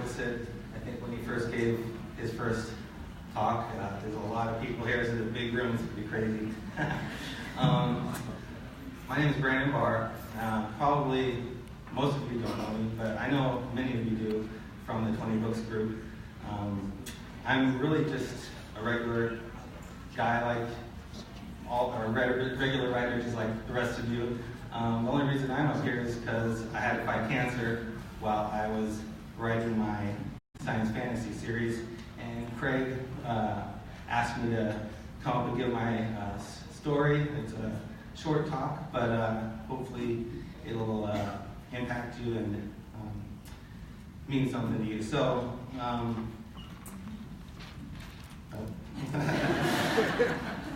opposite. I think when he first gave his first talk, there's a lot of people here, so the big room is pretty crazy. My name is Barr. Probably most of you don't know me, but I know many of you do from the 20Books group. I'm really just a regular guy like regular writer just like the rest of you. The only reason I'm up here is because I had to fight cancer while I was writing my science fantasy series, and Craig asked me to come up and give my story. It's a short talk, but hopefully it'll impact you and mean something to you. So,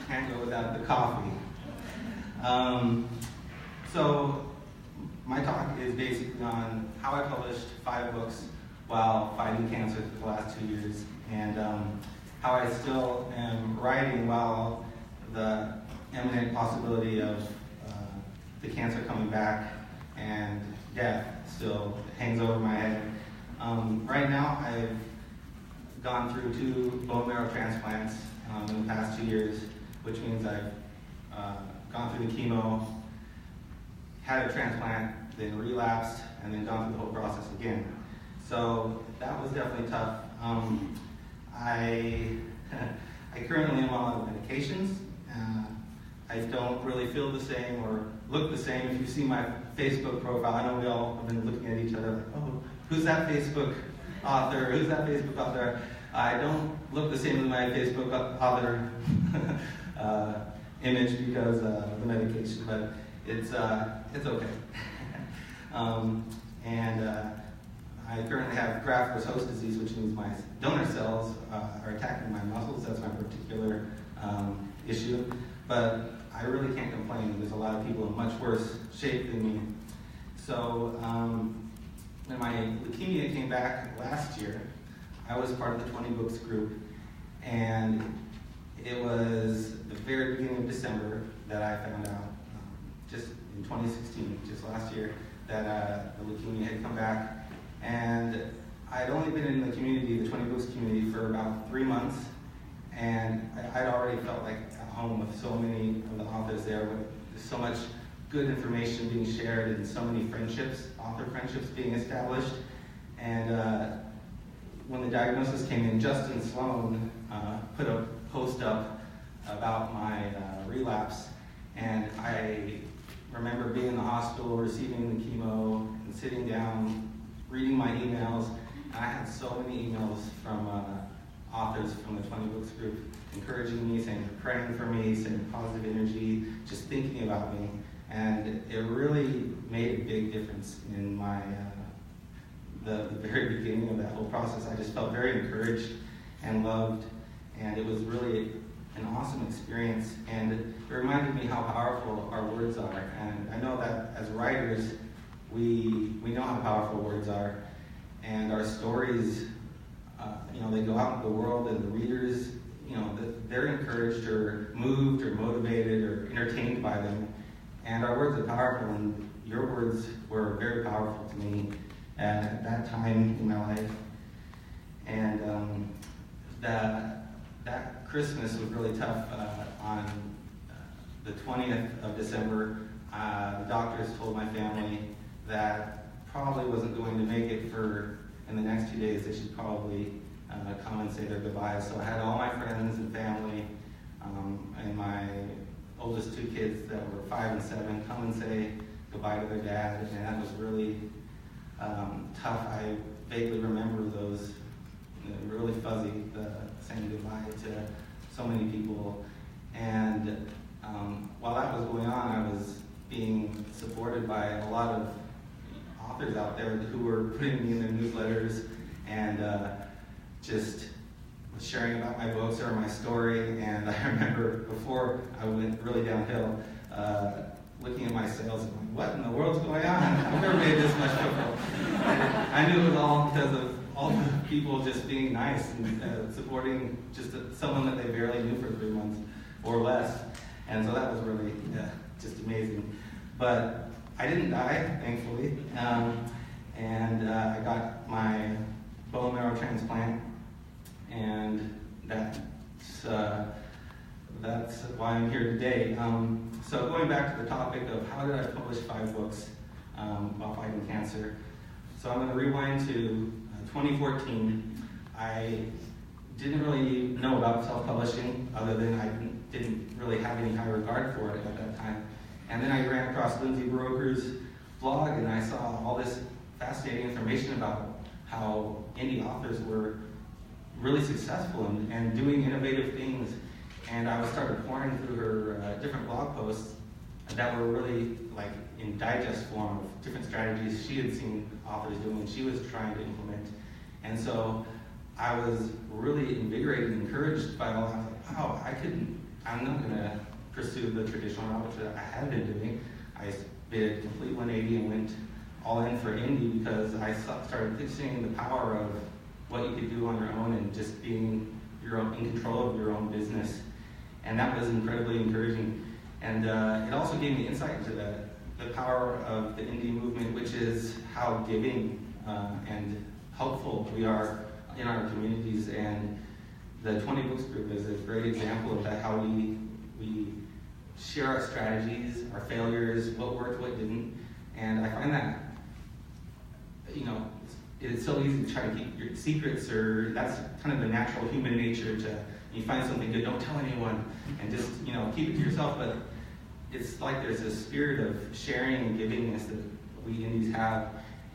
can't go without the coffee. So my talk is basically on how I published 5 books while fighting cancer for the last 2 years, and how I still am writing while the imminent possibility of the cancer coming back and death still hangs over my head. Right now, I've gone through 2 bone marrow transplants in the past 2 years, which means I've gone through the chemo, had a transplant, then relapsed, and then gone through the whole process again. So that was definitely tough. I currently am on a lot of medications. I don't really feel the same or look the same. If you see my Facebook profile, I know we all have been looking at each other like, oh, who's that Facebook author? Who's that Facebook author? I don't look the same as my Facebook author image because of the medication, but it's okay. I currently have graft-versus-host disease, which means my donor cells are attacking my muscles. That's my particular issue. But I really can't complain. There's a lot of people in much worse shape than me. So when my leukemia came back last year, I was part of the 20Books group, and it was the very beginning of December that I found out, just in 2016, just last year, that the leukemia had come back. And I'd only been in the community, the 20Books community, for about 3 months, and I'd already felt like at home with so many of the authors there, with so much good information being shared and so many friendships, author friendships being established. And when the diagnosis came in, Justin Sloan put a post up about my relapse, and I remember being in the hospital, receiving the chemo, and sitting down, reading my emails, and I had so many emails from authors from the 20Books group encouraging me, saying they're praying for me, saying positive energy, just thinking about me, and it really made a big difference in my the very beginning of that whole process. I just felt very encouraged and loved, and it was really an awesome experience, and it reminded me how powerful our words are. And I know that as writers, we know how powerful words are, and our stories, they go out into the world, and the readers, they're encouraged or moved or motivated or entertained by them. And our words are powerful, and your words were very powerful to me at that time in my life. And that Christmas was really tough. On the 20th of December, the doctors told my family that probably wasn't going to make it in the next 2 days. They should probably come and say their goodbyes. So I had all my friends and family and my oldest 2 kids that were 5 and 7 come and say goodbye to their dad, and that was really tough. I vaguely remember those, really fuzzy, saying goodbye to so many people. And while that was going on, I was being supported by a lot of authors out there who were putting me in their newsletters and just sharing about my books or my story. And I remember before I went really downhill, looking at my sales and going, what in the world's going on? I've never made this much football. I knew it was all because of all the people just being nice and supporting just someone that they barely knew for 3 months or less. And so that was really just amazing. But I didn't die, thankfully. And I got my bone marrow transplant, and that's why I'm here today. So going back to the topic of how did I publish 5 books while fighting cancer. So I'm going to rewind to 2014. I didn't really know about self-publishing, other than I didn't really have any high regard for it at that time. And then I ran across Lindsay Broker's blog, and I saw all this fascinating information about how indie authors were really successful and doing innovative things. And I started pouring through her different blog posts that were really like in digest form of different strategies she had seen authors doing and she was trying to implement. And so I was really invigorated and encouraged by all that. I was like, wow, I'm not going to pursue the traditional route, which I had been doing. I did a complete 180 and went all in for indie because I started seeing the power of what you could do on your own and just being in control of your own business. And that was incredibly encouraging. And it also gave me insight into the power of the indie movement, which is how giving and helpful we are in our communities. And the 20Books group is a great example of that, how we share our strategies, our failures, what worked, what didn't. And I find that, it's so easy to try to keep your secrets, or that's kind of the natural human nature you find something good, don't tell anyone, and just, keep it to yourself. But it's like there's a spirit of sharing and givingness that we indies have.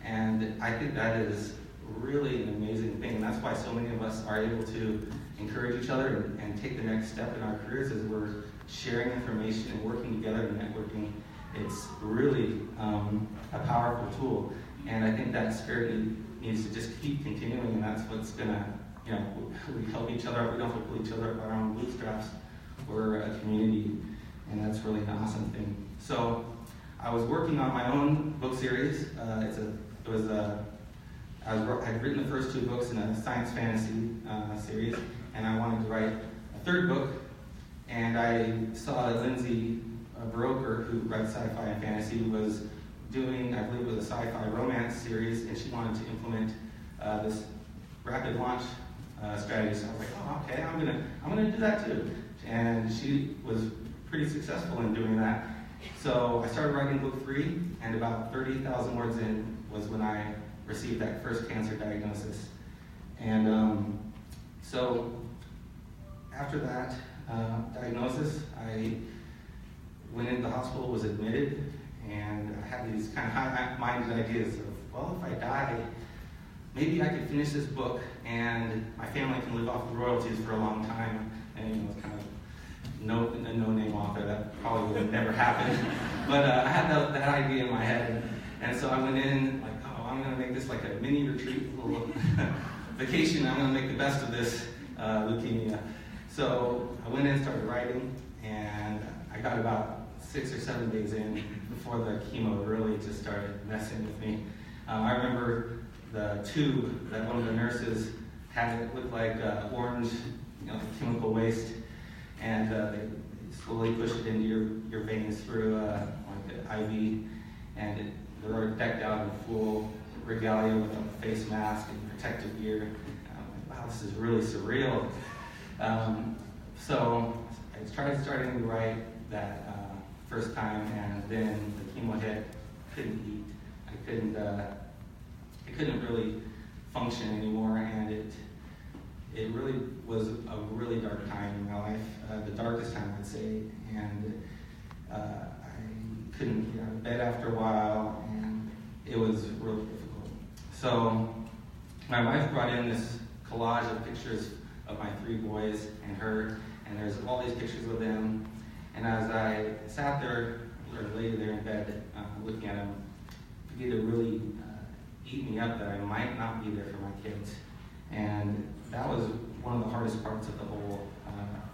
And I think that is really an amazing thing. And that's why so many of us are able to encourage each other and take the next step in our careers as we're sharing information and working together and networking. It's really a powerful tool. And I think that spirit needs to just keep continuing, and that's what's gonna, we help each other out. We don't have to pull each other up by our own bootstraps. We're a community, and that's really an awesome thing. So I was working on my own book series. I'd written the first 2 books in a science fantasy series, and I wanted to write a 3rd book. And I saw that Lindsay Broker, who writes sci-fi and fantasy, was doing, I believe it was a sci-fi romance series, and she wanted to implement this rapid launch strategy. So I was like, oh, okay, I'm gonna do that too. And she was pretty successful in doing that. So I started writing book 3, and about 30,000 words in was when I received that first cancer diagnosis. And so after that diagnosis, I went into the hospital, was admitted, and I had these kind of high-minded ideas of, well, if I die, maybe I could finish this book and my family can live off the royalties for a long time. And it's kind of a no-name author. That probably would have never happened. But I had that idea in my head. And so I went in like, oh, I'm going to make this like a mini retreat, a little vacation. I'm going to make the best of this leukemia. So I went in, started writing, and I got about 6 or 7 days in before the chemo really just started messing with me. I remember the tube that one of the nurses had. It looked like orange, chemical waste, and they slowly pushed it into your veins through like an IV, and they were decked out in full regalia with a face mask and protective gear. And I'm like, wow, this is really surreal. So I tried starting to write that first time, and then the chemo hit. Couldn't eat. I couldn't really function anymore, and it really was a really dark time in my life, the darkest time, I'd say. And I couldn't get out of bed after a while, and it was really difficult. So my wife brought in this collage of pictures of my 3 boys and her, and there's all these pictures of them. And as I sat there, or lay there in bed, looking at them, it began to really eat me up that I might not be there for my kids. And that was one of the hardest parts of the whole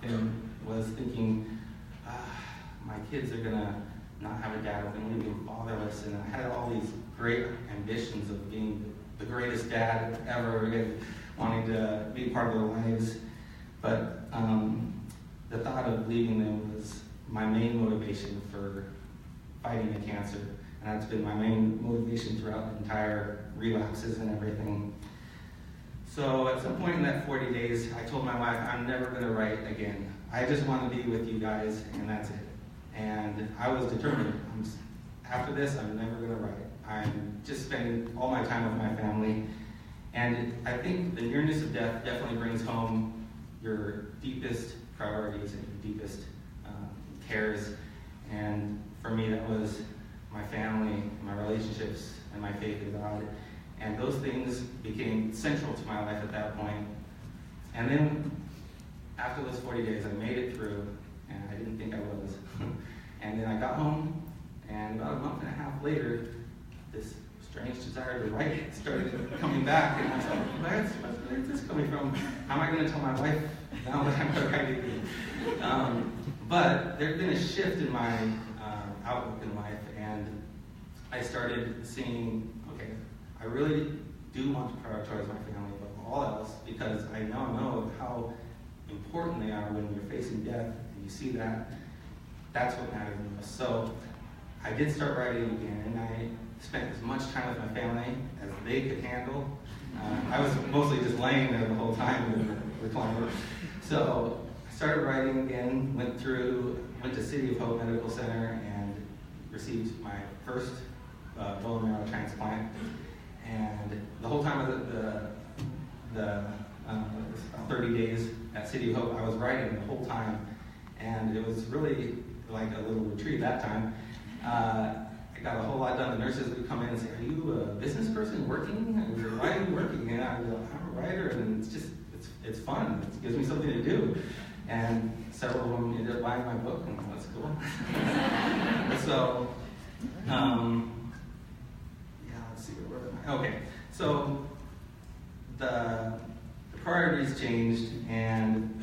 thing, was thinking, my kids are gonna not have a dad, I'm gonna leave them fatherless. And I had all these great ambitions of being the greatest dad ever, and wanting to be part of their lives. But the thought of leaving them was my main motivation for fighting the cancer. And that's been my main motivation throughout the entire relapses and everything. So at some point in that 40 days, I told my wife, I'm never going to write again. I just want to be with you guys, and that's it. And I was determined. After this, I'm never going to write. I'm just spending all my time with my family. And I think the nearness of death definitely brings home your deepest priorities and your deepest cares. And for me, that was my family, my relationships, and my faith in God. And those things became central to my life at that point. And then, after those 40 days, I made it through, and I didn't think I was. And then I got home, and about a month and a half later, this strange desire to write started coming back, and I was like, where's this coming from? How am I going to tell my wife now that I'm writing? But there'd been a shift in my outlook in life, and I started seeing, okay, I really do want to prioritize my family above all else, because I now know how important they are when you're facing death, and you see that. That's what matters most. So I did start writing again, and I spent as much time with my family as they could handle. I was mostly just laying there the whole time in the recliner. So I started writing again, went to City of Hope Medical Center and received my first bone marrow transplant. And the whole time of the 30 days at City of Hope, I was writing the whole time. And it was really like a little retreat that time. I got a whole lot done. The nurses would come in and say, are you a business person working? Or why are you working? And I was like, I'm a writer, and it's fun. It gives me something to do. And several of them ended up buying my book, and that's cool. So, let's see, where am I? Okay, so the priorities changed, and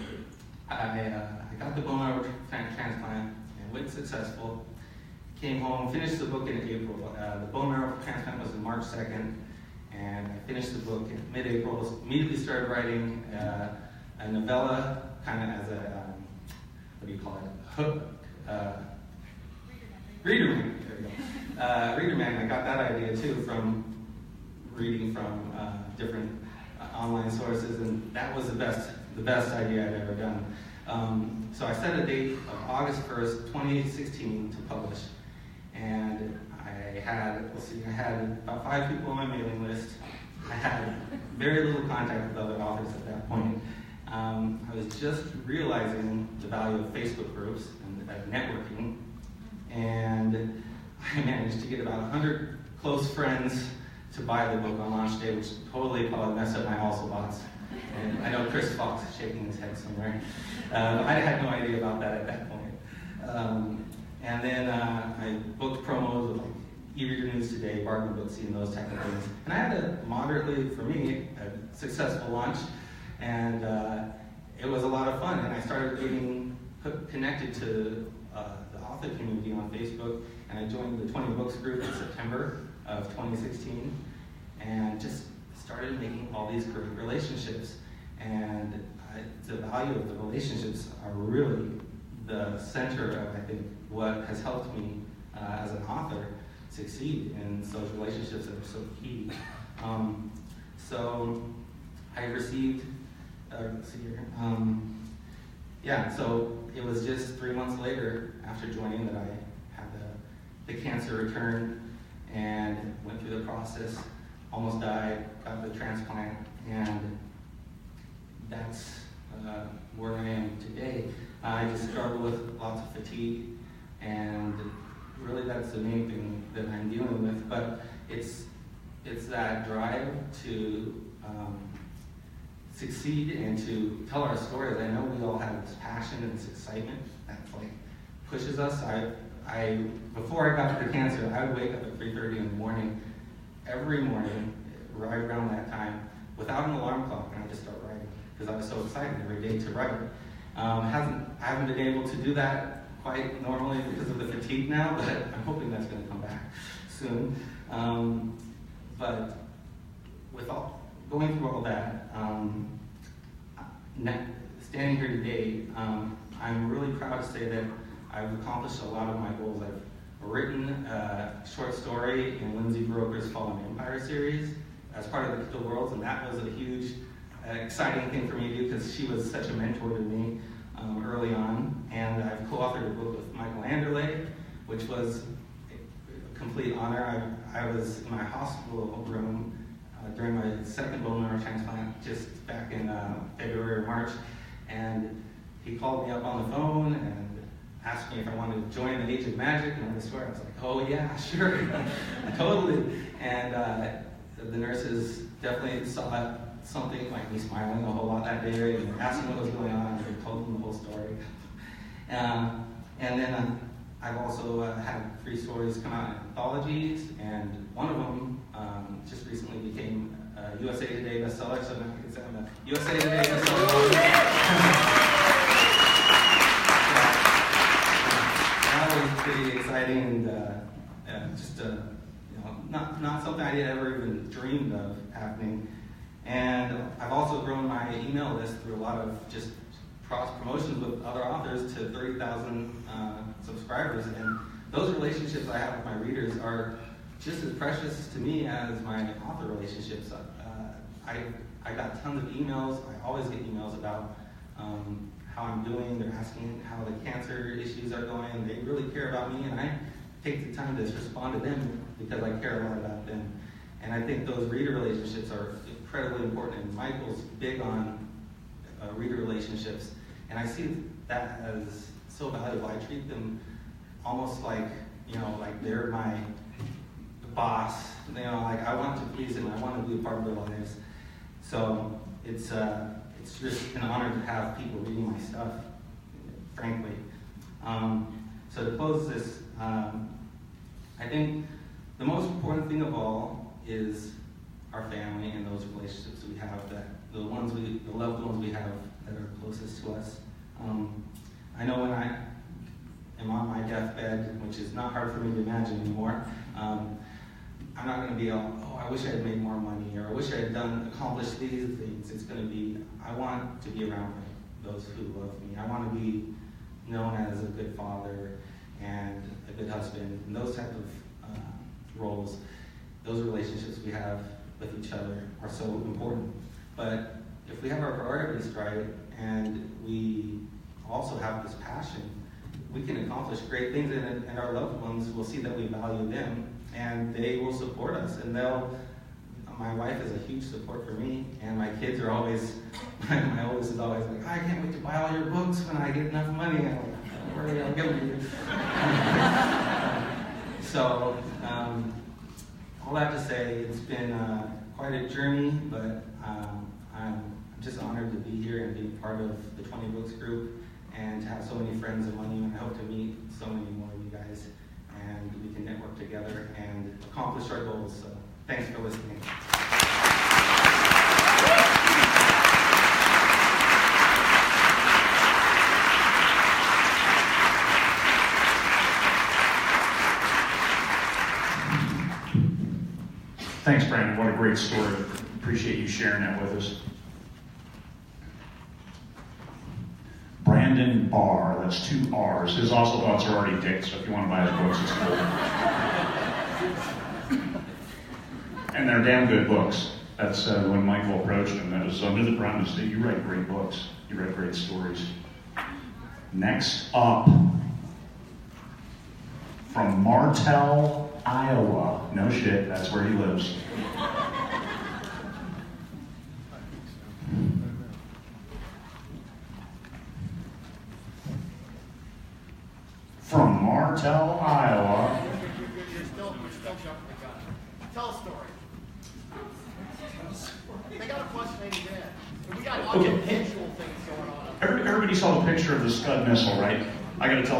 I got the bone marrow transplant, and went successful. Came home, finished the book in April. The bone marrow transplant was on March 2nd, and I finished the book in mid-April. Immediately started writing a novella, kind of as a, what do you call it, hook, reader man. There we go. Reader man, I got that idea too from reading from different online sources, and that was the best idea I'd ever done. So I set a date of August 1st, 2016 to publish. And I had about 5 people on my mailing list. I had very little contact with other authors at that point. I was just realizing the value of Facebook groups and networking. And I managed to get about 100 close friends to buy the book on launch day, which totally probably messed up my also bots. And I know Chris Fox is shaking his head somewhere. I had no idea about that at that point. And then I booked promos with like eReader News Today, Barr, and those type of things. And I had a moderately, for me, a successful launch. And it was a lot of fun. And I started getting connected to the author community on Facebook. And I joined the 20Books group in September of 2016. And just started making all these great relationships. And the value of the relationships are really the center of, I think, what has helped me as an author succeed in those relationships that are so key. So I received, let's see here. So it was just 3 months later after joining that I had the cancer return and went through the process, almost died, got the transplant, and that's where I am today. I just struggle with lots of fatigue, and really that's the main thing that I'm dealing with. But it's that drive to succeed and to tell our stories. I know we all have this passion and this excitement that like pushes us. Before I got the cancer, I would wake up at 3:30 in the morning, every morning, right around that time, without an alarm clock, and I just start writing because I was so excited every day to write. I haven't been able to do that quite normally because of the fatigue now, but I'm hoping that's going to come back soon. But with going through all that, standing here today, I'm really proud to say that I've accomplished a lot of my goals. I've written a short story in Lindsay Broker's Fallen Empire series as part of the Worlds, and that was a huge exciting thing for me to do because she was such a mentor to me early on. And I've co-authored a book with Michael Anderle, which was a complete honor. I was in my hospital room during my second bone marrow transplant just back in February or March, and he called me up on the phone and asked me if I wanted to join the Age of Magic, and I swear I was like, oh yeah, sure, totally. And the nurses definitely saw something like me smiling a whole lot that day and asked me what was going on, and I told them the whole story. And then I've also had 3 stories come out in anthologies, and one of them just recently became a USA Today bestseller, so now I can say I'm a USA Today bestseller. That was pretty exciting, and just not something I had ever even dreamed of happening. And I've also grown my email list through a lot of just cross promotions with other authors to 30,000 subscribers, and those relationships I have with my readers are just as precious to me as my author relationships. I got tons of emails. I always get emails about how I'm doing. They're asking how the cancer issues are going. They really care about me, and I take the time to respond to them because I care a lot about them. And I think those reader relationships are incredibly important, and Michael's big on reader relationships, and I see that as so valuable. I treat them almost like, like they're my boss. Like I want to please them. I want to be a part of their lives. So it's just an honor to have people reading my stuff, frankly. So to close this, I think the most important thing of all is our family and those relationships we have, the loved ones we have that are closest to us. I know when I am on my deathbed, which is not hard for me to imagine anymore, I'm not going to be I wish I had made more money, or I wish I had accomplished these things. It's going to be, I want to be around those who love me. I want to be known as a good father and a good husband, and those type of roles. Those relationships we have with each other are so important. But if we have our priorities right and we also have this passion, we can accomplish great things, and our loved ones will see that we value them, and they will support us. And my wife is a huge support for me, and my kids are always, my oldest is always like, I can't wait to buy all your books when I get enough money. I'm like, don't worry, I'll give them to you. So, all that to say, it's been quite a journey, but I'm just honored to be here and be part of the 20Books group and to have so many friends among you. And I hope to meet so many more of you guys, and we can network together and accomplish our goals. So thanks for listening. Thanks, Brandon. What a great story. Appreciate you sharing that with us. Brandon Barr, that's 2 R's. His also thoughts are already dick, so if you want to buy his books, it's cool. And they're damn good books. That's when Michael approached him. That was under the promise that you write great books. You write great stories. Next up, from Martelle, Iowa. No shit, that's where he lives. From Martelle, Iowa. You're still jumping the gun. Tell a story. They got a +80 grand. We got lots of visual things going on. Everybody saw the picture of the Scud missile, right? I gotta tell